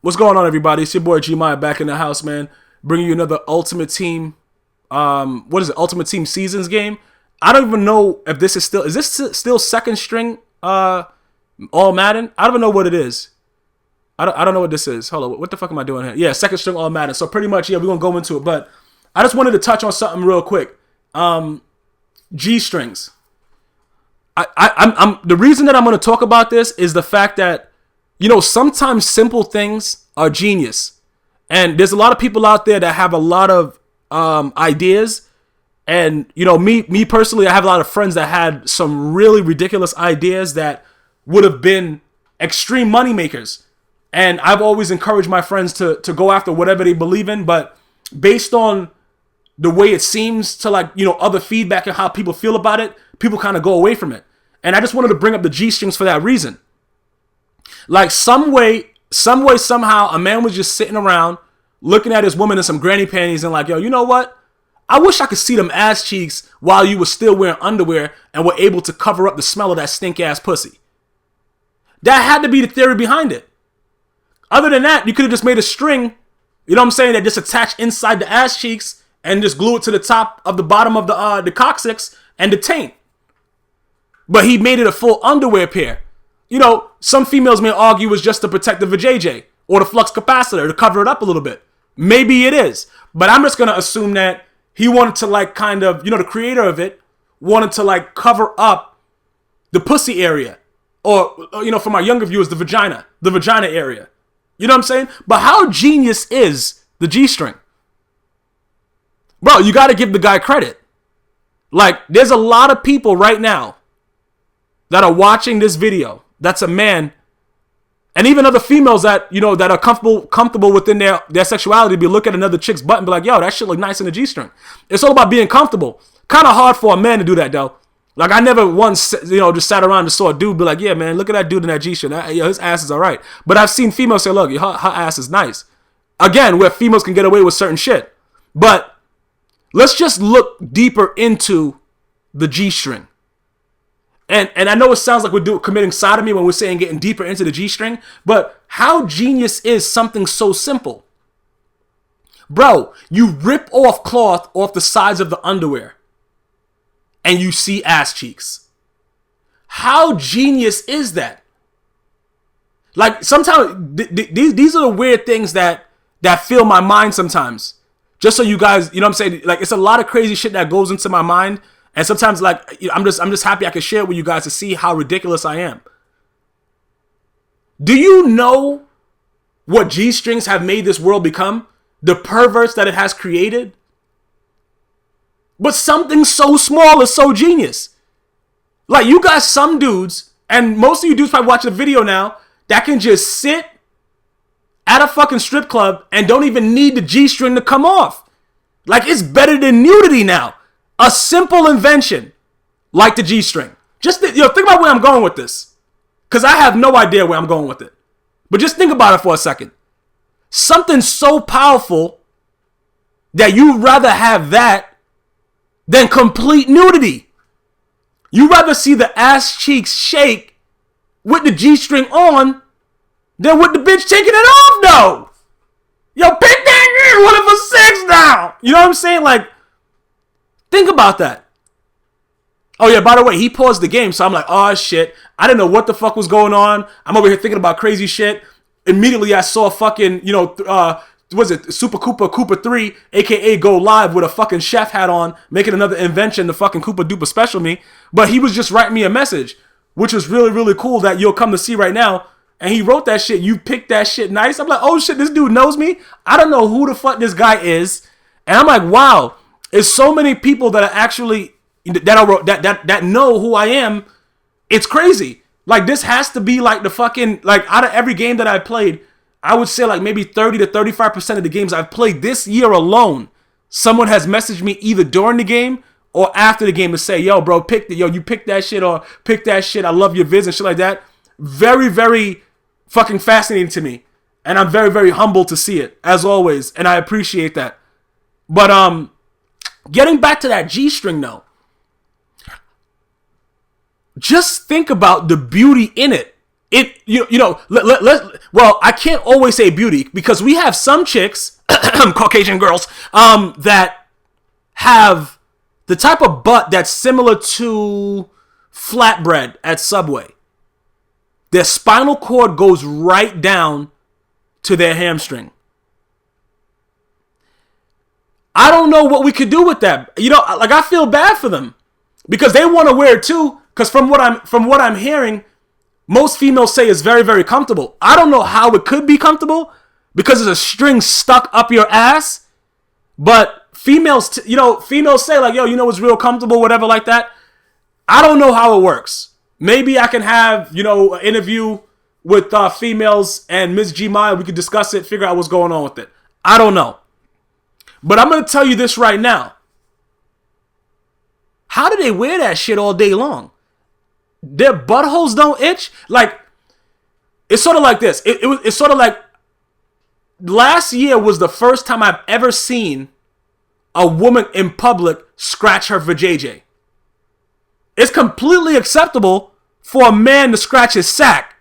What's going on, everybody? It's your boy Gmia back in the house, man. Bringing you another Ultimate Team. What is it? Ultimate Team Seasons game. I don't even know if this is still. Is this still second string? All Madden. I don't even know what it is. I don't know what this is. Hold on. What the fuck am I doing here? Yeah, second string All Madden. So pretty much, yeah, we're gonna go into it. But I just wanted to touch on something real quick. G strings. I'm the reason that I'm gonna talk about this is the fact that, you know, sometimes simple things are genius. And there's a lot of people out there that have a lot of ideas. And, you know, me personally, I have a lot of friends that had some really ridiculous ideas that would have been extreme money makers. And I've always encouraged my friends to go after whatever they believe in. But based on the way it seems to, like, you know, other feedback and how people feel about it, people kind of go away from it. And I just wanted to bring up the G strings for that reason. Like some way, somehow, a man was just sitting around looking at his woman in some granny panties and like, yo, you know what? I wish I could see them ass cheeks while you were still wearing underwear and were able to cover up the smell of that stink ass pussy. That had to be the theory behind it. Other than that, you could have just made a string, you know what I'm saying, that just attached inside the ass cheeks and just glue it to the top of the bottom of the coccyx and the taint. But he made it a full underwear pair. You know, some females may argue it's just to protect the vajayjay or the flux capacitor to cover it up a little bit. Maybe it is. But I'm just going to assume that he wanted to, like, kind of, you know, the creator of it wanted to, like, cover up the pussy area. Or, you know, for my younger viewers, the vagina area. You know what I'm saying? But how genius is the G-string? Bro, you got to give the guy credit. Like, there's a lot of people right now that are watching this video. That's a man, and even other females that, you know, that are comfortable within their sexuality, be look at another chick's butt and be like, yo, that shit look nice in the G-string. It's all about being comfortable. Kind of hard for a man to do that, though. Like, I never once, you know, just sat around and saw a dude be like, yeah, man, look at that dude in that G-string. Yo, his ass is all right. But I've seen females say, look, her ass is nice. Again, where females can get away with certain shit. But let's just look deeper into the G-string. And I know it sounds like we're committing sodomy when we're saying getting deeper into the G-string, but how genius is something so simple? Bro, you rip off cloth off the sides of the underwear and you see ass cheeks. How genius is that? Like, sometimes these are the weird things that fill my mind sometimes. Just so you guys, you know what I'm saying? Like, it's a lot of crazy shit that goes into my mind. And sometimes, like, I'm just happy I can share it with you guys to see how ridiculous I am. Do you know what G-strings have made this world become? The perverts that it has created? But something so small is so genius. Like, you got some dudes, and most of you dudes probably watching the video now, that can just sit at a fucking strip club and don't even need the G-string to come off. Like, it's better than nudity now. A simple invention like the G-string. Just think about where I'm going with this. Because I have no idea where I'm going with it. But just think about it for a second. Something so powerful that you'd rather have that than complete nudity. You'd rather see the ass cheeks shake with the G-string on than with the bitch taking it off, though. Yo, pick that in 1 for 6 now. You know what I'm saying? Like, think about that. Oh, yeah, by the way, he paused the game, so I'm like, oh, shit. I didn't know what the fuck was going on. I'm over here thinking about crazy shit. Immediately, I saw fucking, you know, was it Super Koopa 3, a.k.a. go live with a fucking chef hat on, making another invention, the fucking Koopa Duper Special Me. But he was just writing me a message, which was really, really cool that you'll come to see right now. And he wrote that shit. You picked that shit nice. I'm like, oh, shit, this dude knows me. I don't know who the fuck this guy is. And I'm like, wow. There's so many people that are actually that know who I am. It's crazy. Like, this has to be like the fucking, like, out of every game that I've played, I would say like maybe 30 to 35% of the games I've played this year alone, someone has messaged me either during the game or after the game to say, yo, bro, you picked that shit, or pick that shit. I love your vids and shit like that. Very, very fucking fascinating to me. And I'm very, very humbled to see it, as always. And I appreciate that. But, getting back to that G-string, though, just think about the beauty in it. Well, I can't always say beauty because we have some chicks, Caucasian girls, that have the type of butt that's similar to flatbread at Subway. Their spinal cord goes right down to their hamstring. I don't know what we could do with that. Like I feel bad for them because they want to wear it too. Because from what I'm hearing, most females say it's very, very comfortable. I don't know how it could be comfortable because there's a string stuck up your ass. But females say like, yo, it's real comfortable, whatever like that. I don't know how it works. Maybe I can have, an interview with females and Ms. Gmia. We could discuss it, figure out what's going on with it. I don't know. But I'm going to tell you this right now. How do they wear that shit all day long? Their buttholes don't itch? Like, it's sort of like this. It's sort of like last year was the first time I've ever seen a woman in public scratch her vajayjay. It's completely acceptable for a man to scratch his sack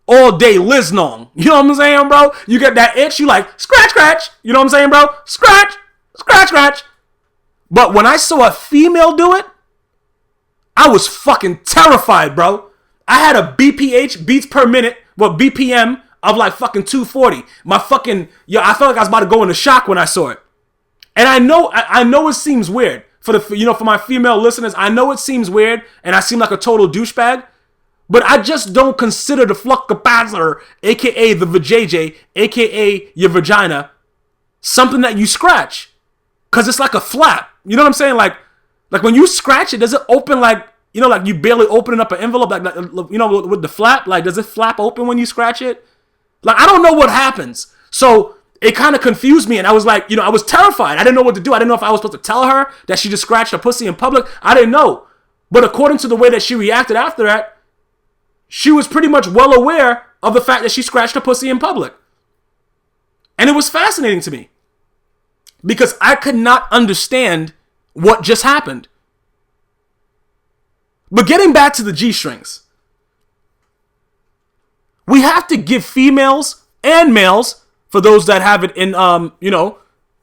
all day liznong. You know what I'm saying, bro? You get that itch, you like, scratch, scratch. You know what I'm saying, bro? Scratch, scratch, scratch. But when I saw a female do it, I was fucking terrified, bro. I had a BPH, beats per minute, BPM of like fucking 240. I felt like I was about to go into shock when I saw it. And I know it seems weird. For my female listeners, I know it seems weird and I seem like a total douchebag, but I just don't consider the flux capacitor, aka the vajayjay, aka your vagina, something that you scratch. Cause it's like a flap. You know what I'm saying? Like when you scratch it, does it open like you barely opening up an envelope, like with the flap? Like, does it flap open when you scratch it? Like, I don't know what happens. So it kind of confused me, and I was like, I was terrified. I didn't know what to do. I didn't know if I was supposed to tell her that she just scratched her pussy in public. I didn't know. But according to the way that she reacted after that, she was pretty much well aware of the fact that she scratched her pussy in public. And it was fascinating to me because I could not understand what just happened. But getting back to the G-strings, we have to give females and males, for those that have it in,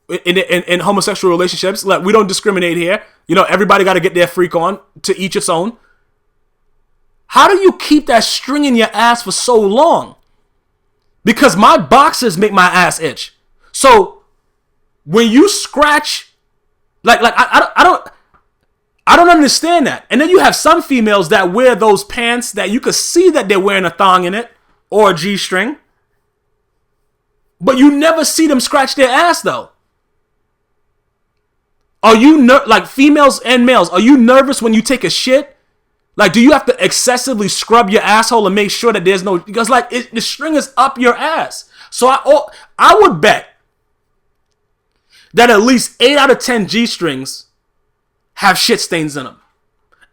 in homosexual relationships, like we don't discriminate here. Everybody got to get their freak on, to each its own. How do you keep that string in your ass for so long? Because my boxers make my ass itch. So when you scratch, I don't understand that. And then you have some females that wear those pants that you could see that they're wearing a thong in it or a G-string. But you never see them scratch their ass, though. Are you, females and males, are you nervous when you take a shit? Like, do you have to excessively scrub your asshole and make sure that there's no... Because, the string is up your ass. So I would bet that at least 8 out of 10 G-strings have shit stains in them.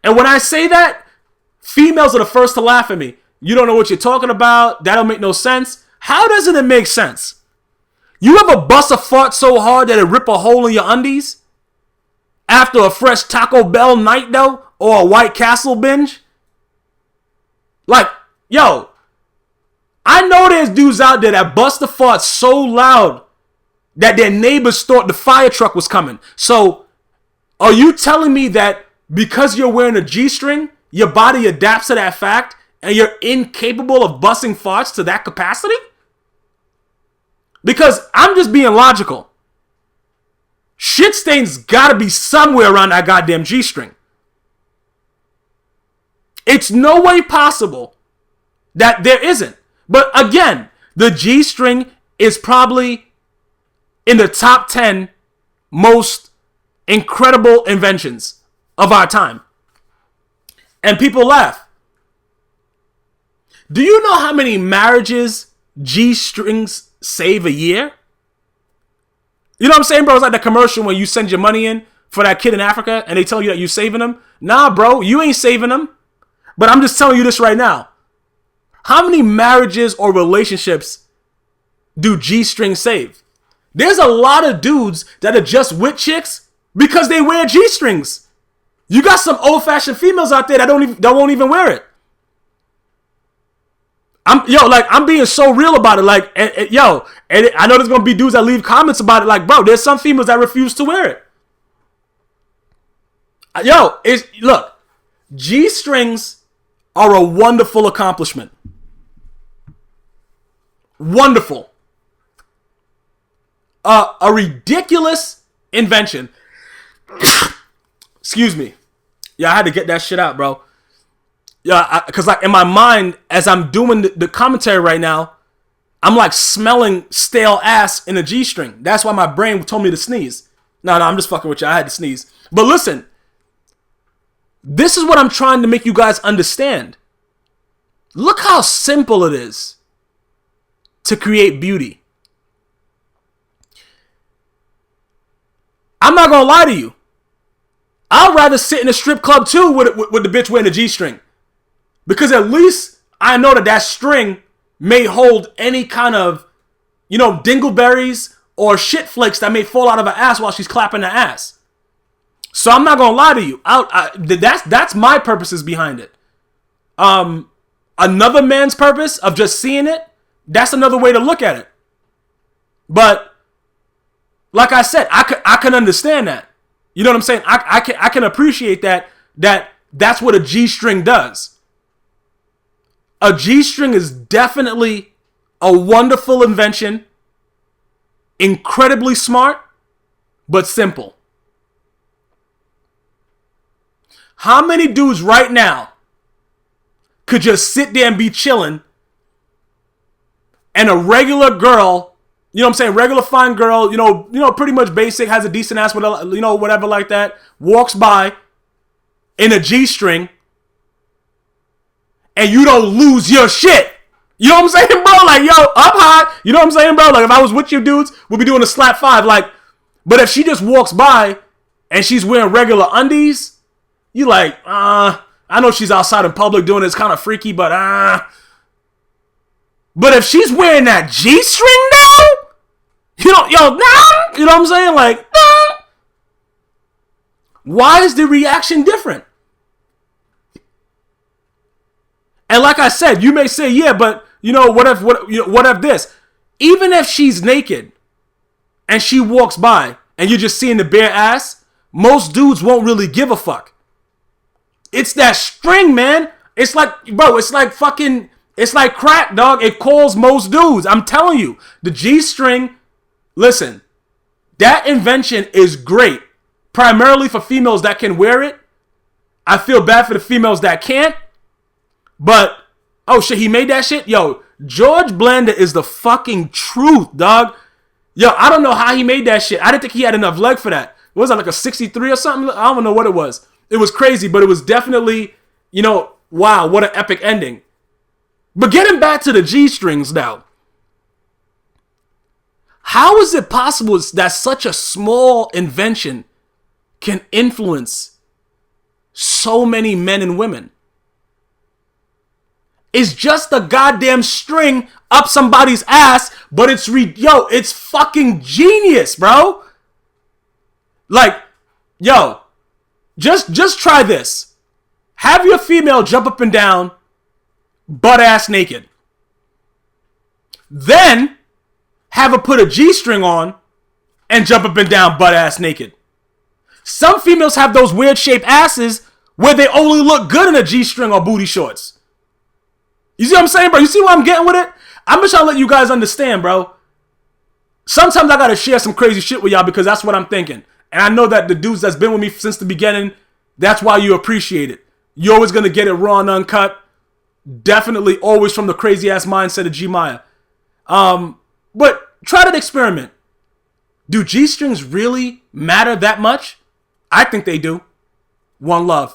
And when I say that, females are the first to laugh at me. You don't know what you're talking about. That don't make no sense. How doesn't it make sense? You ever bust a fart so hard that it rip a hole in your undies? After a fresh Taco Bell night, though? Or a White Castle binge? Like, yo, I know there's dudes out there that bust a fart so loud that their neighbors thought the fire truck was coming. So, are you telling me that because you're wearing a G-string, your body adapts to that fact and you're incapable of busting farts to that capacity? Because I'm just being logical. Shit stains gotta be somewhere around that goddamn G-string. It's no way possible that there isn't. But again, the G-string is probably in the top 10 most incredible inventions of our time. And people laugh. Do you know how many marriages G-strings save a year? You know what I'm saying, bro? It's like the commercial when you send your money in for that kid in Africa and they tell you that you're saving them. Nah, bro, you ain't saving them. But I'm just telling you this right now. How many marriages or relationships do G-strings save? There's a lot of dudes that are just with chicks because they wear G-strings. You got some old-fashioned females out there that won't even wear it. I'm being so real about it. Like, I know there's gonna be dudes that leave comments about it. Like, bro, there's some females that refuse to wear it. Look, G-strings are a wonderful accomplishment. Wonderful. A ridiculous invention. Excuse me. Yeah, I had to get that shit out, bro. Yeah, because like in my mind, as I'm doing the commentary right now, I'm like smelling stale ass in a G-string. That's why my brain told me to sneeze. No, I'm just fucking with you. I had to sneeze. But listen, this is what I'm trying to make you guys understand. Look how simple it is to create beauty. I'm not gonna lie to you. I'd rather sit in a strip club too with the bitch wearing a G-string. Because at least I know that string may hold any kind of, dingleberries or shit flakes that may fall out of her ass while she's clapping her ass. So I'm not gonna lie to you. That's my purposes behind it. Another man's purpose of just seeing it, that's another way to look at it. But like I said, I can understand that. You know what I'm saying? I can appreciate that's what a G-string does. A G-string is definitely a wonderful invention, incredibly smart, but simple. How many dudes right now could just sit there and be chilling and a regular girl, regular fine girl, pretty much basic, has a decent ass, whatever like that, walks by in a G-string, and you don't lose your shit. You know what I'm saying, bro? Like, yo, up high. You know what I'm saying, bro? Like, if I was with you dudes, we'd be doing a slap 5. Like, but if she just walks by and she's wearing regular undies, you like, I know she's outside in public doing it. It's kind of freaky, but But if she's wearing that G-string though, you know what I'm saying? Like, why is the reaction different? And like I said, you may say, yeah, but what if this? Even if she's naked and she walks by and you're just seeing the bare ass, most dudes won't really give a fuck. It's that string, man. It's like, bro, it's like crack, dog. It calls most dudes. I'm telling you, the G-string, listen, that invention is great. Primarily for females that can wear it. I feel bad for the females that can't. But, oh shit, he made that shit? Yo, George Blanda is the fucking truth, dog. Yo, I don't know how he made that shit. I didn't think he had enough leg for that. What was that, like a 63 or something? I don't know what it was. It was crazy, but it was definitely, wow, what an epic ending. But getting back to the G-strings now. How is it possible that such a small invention can influence so many men and women? It's just a goddamn string up somebody's ass, but it's fucking genius, bro. Like, yo, just try this. Have your female jump up and down, butt ass naked. Then have her put a G-string on and jump up and down, butt ass naked. Some females have those weird shaped asses where they only look good in a G-string or booty shorts. You see what I'm saying, bro? You see what I'm getting with it? I'm just trying to let you guys understand, bro. Sometimes I gotta share some crazy shit with y'all because that's what I'm thinking. And I know that the dudes that's been with me since the beginning, that's why you appreciate it. You're always gonna get it raw and uncut. Definitely always from the crazy ass mindset of Gmia. But try that experiment. Do G-strings really matter that much? I think they do. One love.